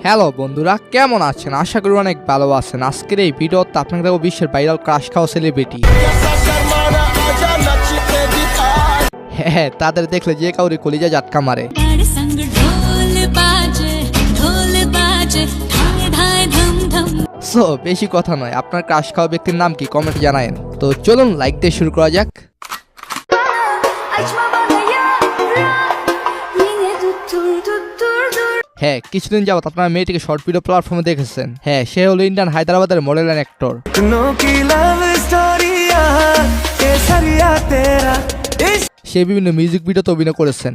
Hello বন্ধুরা, কেমন আছেন? আশা করি অনেক ভালো আছেন। আজকের এই ভিডিওতে আপনাকে দেখাবো বিশ্বের ভাইরাল ক্রাশ খাওয়া সেলিব্রিটি। হ্যাঁ, তাদের দেখলে যে কাউরি কলিজা ঝাটকা মারে। সো বেশি কথা নয়, আপনার ক্রাশ খাওয়া ব্যক্তির নাম কি কমেন্টে জানায়েন। তো চলুন লাইক দিয়ে শুরু করা যাক। হ্যাঁ, কিছুদিন যাবত আপনারা মেয়েটিকে শর্ট ভিডিও প্ল্যাটফর্মে দেখেছেন। হ্যাঁ, সে হলো ইন্ডিয়ান হায়দ্রাবাদের মডেল অ্যান্ড অ্যাক্টর। সে বিভিন্ন মিউজিক ভিডিওতে অভিনয় করেছেন।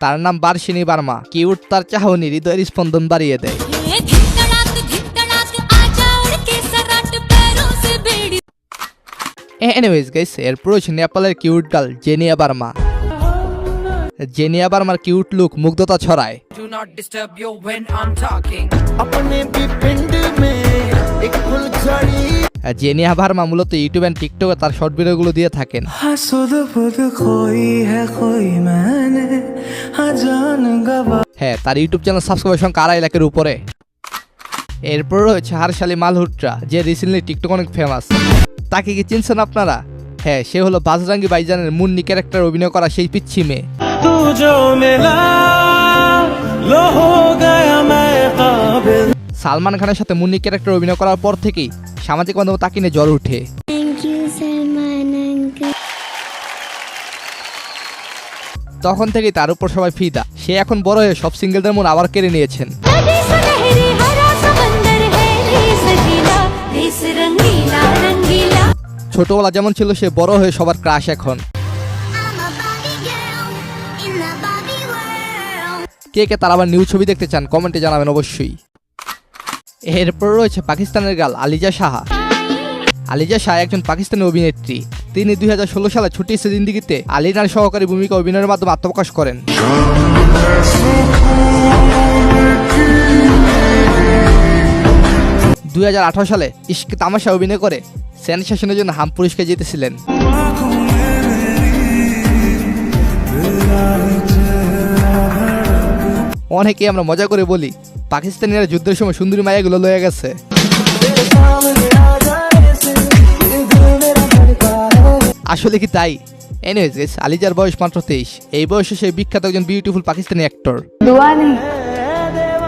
তার নাম বার্ষিনী বার্মা। কিউট তার চাহনি হৃদয়ের স্পন্দন বাড়িয়ে দেয়। এনিওয়েজ গাইস, এরপর হচ্ছে নেপালের কিউট গার্ল জেনিয়া বার্মা। জেনিয়া বার্মার কিউট লুক মুগ্ধতা ছড়ায়। জেনিয়া বার্মা মূলত ইউটিউব এন্ড টিকটকে তার শর্ট ভিডিওগুলো দিয়ে থাকেন। হ্যাঁ, তার ইউটিউব চ্যানেল সাবস্ক্রাইবার সংখ্যা 2.5 লাখের উপরে। এরপর রয়েছে হারশালি মালহোত্রা, যে রিসেন্টলি টিকটক অনেক ফেমাস। তাকে কি চিনছেন আপনারা? হ্যাঁ, সে হলো বাজরাঙ্গি ভাইজানের মুন্নি ক্যারেক্টার অভিনয় করা সেই পিচ্ছি মেয়ে। সালমান খানের সাথে মুন্নি ক্যারেক্টার অভিনয় করার পর থেকেই সামাজিক মাধ্যমে তাকে নিয়ে জ্বর উঠে। তখন থেকেই তার উপর সবাই ফিদা। সে এখন বড় হয়ে সব সিঙ্গেলদের মন আবার কেড়ে নিয়েছেন। ছোটবেলা যেমন ছিল, সে বড় হয়ে সবার ক্রাশ এখন। কে কে তার আবার নিউ ছবি দেখতে চান কমেন্টে জানাবেন অবশ্যই। এরপর রয়েছে পাকিস্তানের গার্ল আলিজা সাহা। আলিজা শাহ একজন পাকিস্তানি অভিনেত্রী। তিনি 2016 সালে ছুটি সে জিন্দেগিতে আলিনার সহকারী ভূমিকা অভিনয়ের মাধ্যমে আত্মপ্রকাশ করেন। 2018 সালে ইশক তামাশা অভিনয় করে সেন্সেশনের জন্য হাম পুরস্কার জিতেছিলেন। অনেকে আমরা মজা করে বলি পাকিস্তানিরা যুদ্ধের সময় সুন্দরী মায়াগুলো লয়ে গেছে। আসলে কি তাই? এনিওয়েজ, আলিজার বয়স মাত্র 23। এই বয়সে সে বিখ্যাত একজন beautiful Pakistani actor.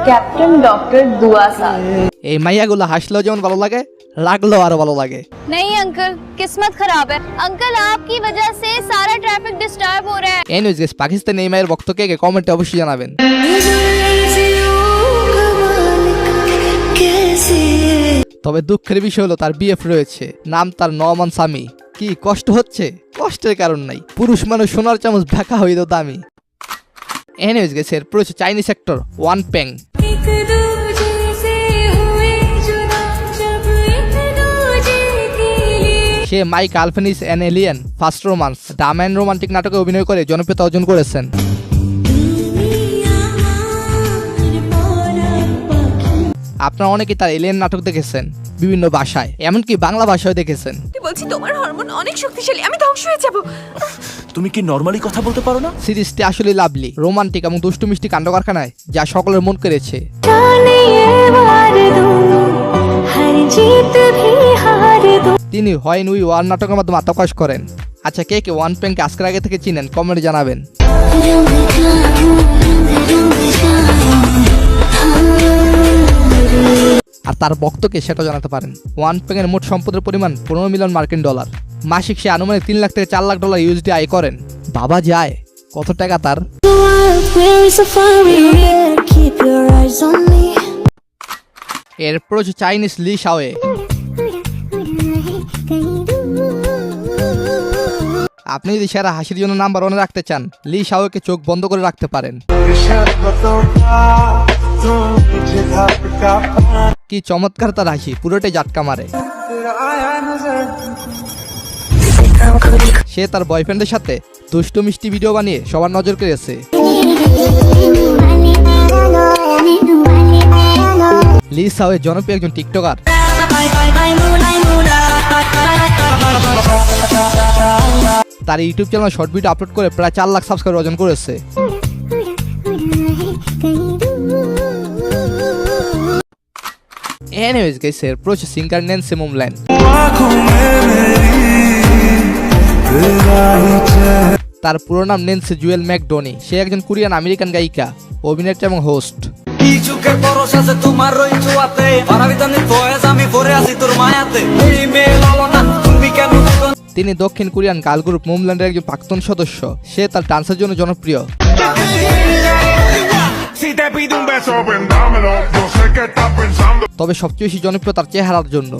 Captain doctor दुआ साहब। এই মাইয়াগুলো হাসলেও যেমন ভালো লাগে, লাগলেও আরো ভালো লাগে। नहीं अंकल, किस्मत खराब है अंकल, आपकी वजह से सारा ट्रैफिक डिस्टर्ब हो रहा है। এনিওয়েজ, পাকিস্তানি এই মায়ের ভক্ত কে কমেন্টে অবশ্যই জানাবেন। তবে দুঃখের বিষয় হলো তার বিএফ রয়েছে, নাম তার নওমান সামি। কি কষ্ট হচ্ছে? কষ্টের কারণ নাই, পুরুষ মানুষ সোনার চামচ ঢাকা হইল দামি। এনিওয়েজ গাইস, এরপর হচ্ছে Chinese actor one Peng. Say my girlfriend is an alien, first romance, Dam and romantic নাটকে অভিনয় করে জনপ্রিয়তা অর্জন করেছেন। আপনারা অনেকেই তার এলিয়েন নাটক দেখেছেন বিভিন্ন ভাষায়, এমনকি বাংলা ভাষায় দেখেছেন। বলছি তোমার হরমোন অনেক শক্তিশালী, আমি ধ্বংস হয়ে যাব। তুমি কি নরমালি কথা বলতে পারো না? সিরিজটি আসলে লাভলি, রোমান্টিক এবং দুষ্টু মিষ্টি কাণ্ড কারখানায় যা সকলের মন কেড়েছে। তিনি হোয়েন উই ওয়ার নাটকের মাধ্যমে আত্মপ্রকাশ করেন। আচ্ছা, কে কে ওয়ান পেংকে আজকের আগে থেকে চিনেন কমেন্টে জানাবেন। আর তার ভক্তকে সেটা জানাতে পারেন। ওয়ান পেংয়ের মোট সম্পদের পরিমাণ 15 মিলিয়ন মার্কিন ডলার। মাসিক সে আনুমানিক 3 লাখ থেকে 4 লাখ ডলার ইউএসডি আয় করেন। বাবা যায়, কত টাকা তার! এরপর হচ্ছে চাইনিজ লি শাওয়ে। আপনি যদি সেরা হাসির জন্য নাম্বার 1 রাখতে চান, লি শাওয়েকে চোখ বন্ধ করে রাখতে পারেন। কি চমৎকার তার হাসি, পুরোটাই জাটকা মারে। সে তার বয়ফ্রেন্ডের সাথে দুষ্টু মিষ্টি ভিডিও বানিয়ে সবার নজর কেড়েছে। লি শাওয়ে জনপ্রিয় একজন টিকটকার। তার ইউটিউব চ্যানেলে শর্ট ভিডিও আপলোড করে প্রায় 4 লাখ সাবস্ক্রাইবার অর্জন করেছে। এনিওয়েজ গাইস, এরপর হচ্ছে সিঙ্গার ন্যান্সি মুমল্যান্ড। তার পুরো নাম ন্যান্সি জুয়েল ম্যাকডোনি। সে একজন কোরিয়ান আমেরিকান গায়িকা, অভিনেত্রী এবং হোস্ট। তিনি দক্ষিণ কোরিয়ান গার্ল গ্রুপ মুমল্যান্ডের একজন প্রাক্তন সদস্য। সে তার ডান্সের জন্য জনপ্রিয়। তবে সবচেয়ে বেশি জনপ্রিয় তার চেহারার জন্য।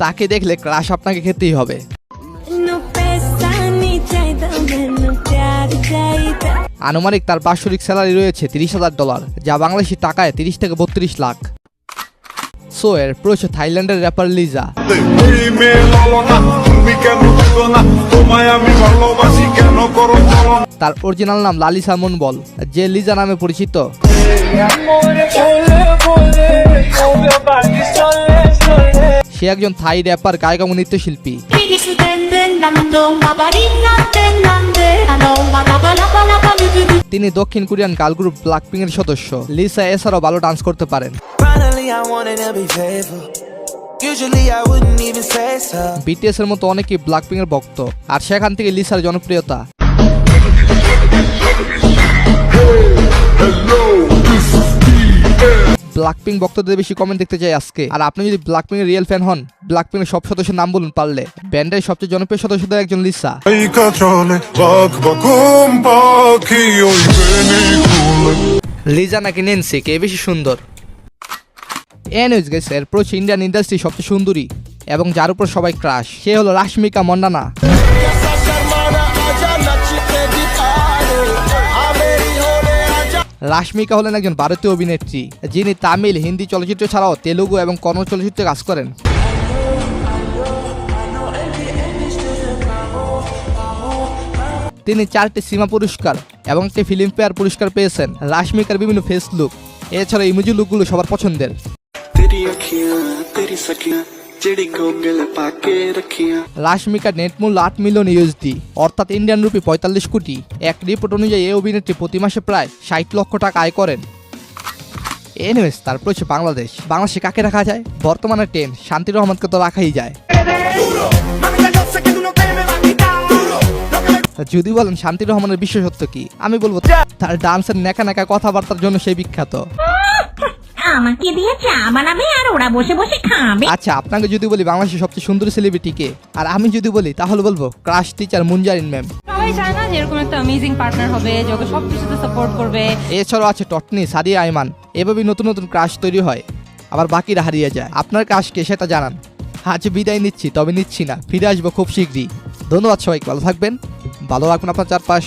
তাকে দেখলে ক্রাশ আপনাকে খেতেই হবে। আনুমানিক তার বাৎসরিক স্যালারি রয়েছে $30,000, যা বাংলাদেশি টাকায় 30 থেকে 32 লাখ। সো এরপর হচ্ছে থাইল্যান্ডের র্যাপার লিজা। তার অরিজিনাল নাম লালিসা মুনবল, যে লিজা নামে পরিচিত। সে একজন থাই র্যাপার, গায়ক এবং নৃত্যশিল্পী। তিনি দক্ষিণ কোরিয়ান গার্ল গ্রুপ ব্ল্যাকপিং এর সদস্য। লিসা এছাড়াও ভালো ডান্স করতে পারেন। বিটিএস এর মতো অনেকেই ব্ল্যাকপিং এর ভক্ত, আর সেখান থেকে লিসার জনপ্রিয়তা। ব্ল্যাকপিং ভক্তদের বেশি কমেন্ট দেখতে চাই আজকে। আর আপনি যদি ব্ল্যাকপিং এর রিয়েল ফ্যান হন, ব্ল্যাকপিং এর সব সদস্যের নাম বলুন পারলে। ব্যান্ডের সবচেয়ে জনপ্রিয় সদস্যদের একজন লিসা। লিজা নাকি ন্যান্সি, কে বেশি সুন্দর? এনিওয়েজ গাইস, এরপর হচ্ছে ইন্ডিয়ান ইন্ডাস্ট্রি সবচেয়ে সুন্দরী এবং যার উপর সবাই ক্রাশ। সে হলো রাশমিকা মন্ডানা। রাশমিকা হলেন একজন ভারতীয় অভিনেত্রী, যিনি তামিল, হিন্দি চলচ্চিত্র ছাড়াও তেলুগু এবং কন্নড় চলচ্চিত্রে কাজ করেন। তিনি 4টি সিমা পুরস্কার এবং একটি ফিল্মফেয়ার পুরস্কার পেয়েছেন। রাশমিকার বিভিন্ন ফেস লুক এছাড়া ইমোজি লুকগুলো সবার পছন্দের। রাশমিকার নেট মূল্য $8 মিলিয়ন, অর্থাৎ ইন্ডিয়ান রুপি 45 কোটি। এক রিপোর্ট অনুযায়ী এই অভিনেত্রী প্রতি মাসে প্রায় 60 লক্ষ টাকা আয় করেন। এনিওয়েজ, তারপর হচ্ছে বাংলাদেশে কাকে রাখা যায়? বর্তমানে 10 শান্তির রহমানকে তো রাখাই যায়। যদি বলেন শান্তির রহমানের বিশেষত্ব কি, আমি বলবো তার ডান্সের নেকা নেকা কথাবার্তার জন্য সে বিখ্যাত। আমাকে দিয়ে চা বানাবে আর ওরা বসে বসে খাবে। আচ্ছা, আপনাকে যদি বলি বাংলাদেশের সবচেয়ে সুন্দরী সেলিব্রিটি কে, আর আমি যদি বলি তাহলে বলবো ক্রাশ টিচার মুনজারিন ম্যাম। সবাই চায় না যে এরকম একটা অ্যামেজিং পার্টনার হবে, যে ওকে সবকিছুতে সাপোর্ট করবে। এছাড়াও আছে টটনি, সাদিয়া আইমান। এভাবেই নতুন নতুন ক্রাশ তৈরি হয়, আবার বাকিরা হারিয়ে যায়। আপনার ক্রাশ কে সেটা জানান। আজ বিদায় নিচ্ছি, তবে নিচ্ছি না, ফিরে আসবো খুব শীঘ্রই। ধন্যবাদ সবাইকে, ভালো থাকবেন, ভালো রাখুন আপনার চারপাশ।